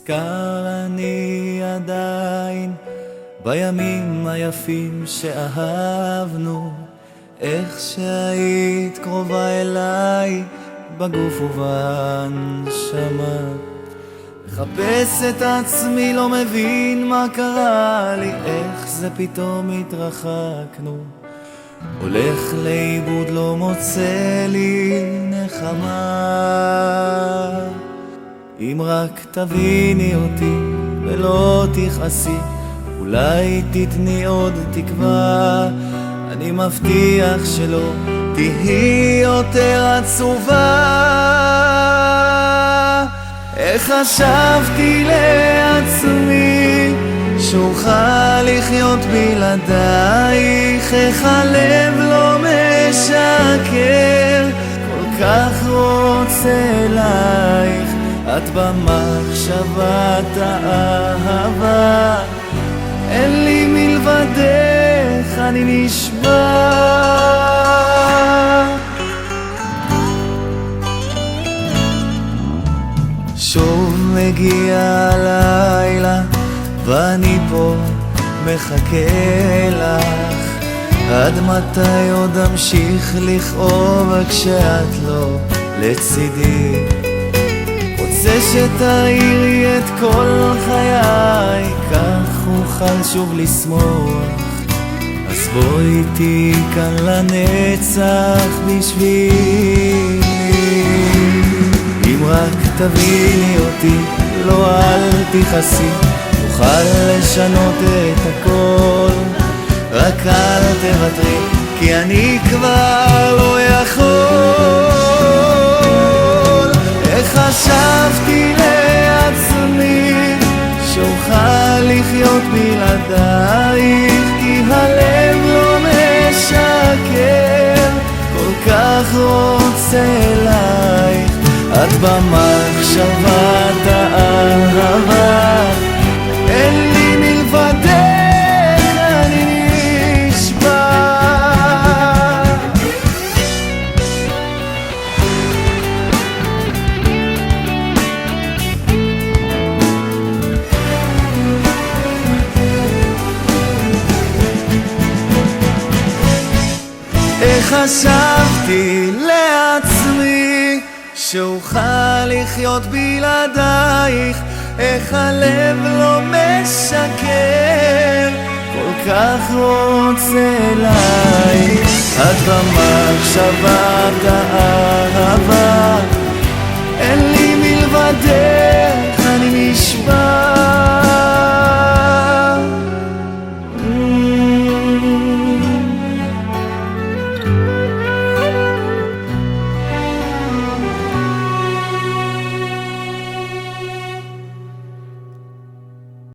נזכר אני עדיין בימים היפים שאהבנו, איך שהיית קרובה אליי בגוף ובנשמה. מחפש את עצמי, לא מבין מה קרה לי, איך זה פתאום התרחקנו. הולך לאיבוד, לא מוצא לי נחמה. אם רק תביני אותי ולא תכעסי, אולי תתני עוד תקווה. אני מבטיח שלא תהי יותר עצובה. איך חשבתי לעצמי שאוכל לחיות בלעדייך, איך הלב לא משקר, כל כך רוצה אלייך. את במחשבת האהבה, אין לי מלבדך, אני נשבע. שוב מגיע הלילה ואני פה מחכה לך. עד מתי עוד אמשיך לכאוב כשאת לא לצידי? רוצה שתאירי את כל חיי, כך אוכל שוב לשמוח. אז בואי תהיי כאן לנצח בשבילי. אם רק תביני אותי, לא אל תכעסי, נוכל לשנות את הכל. רק אל תוותרי, כי אני כבר לא יכול. איך חשבתי לעצמי שאוכל לחיות בלעדייך, כי הלב לא משקר, כל כך רוצה אלייך. את במחשבת האהבה, אין לי מלבדך, אני נשבע. איך חשבתי לעצמי שאוכל לחיות בלעדייך, איך הלב לא משקר, כל כך רוצה אלייך. את במחשבת האהבה,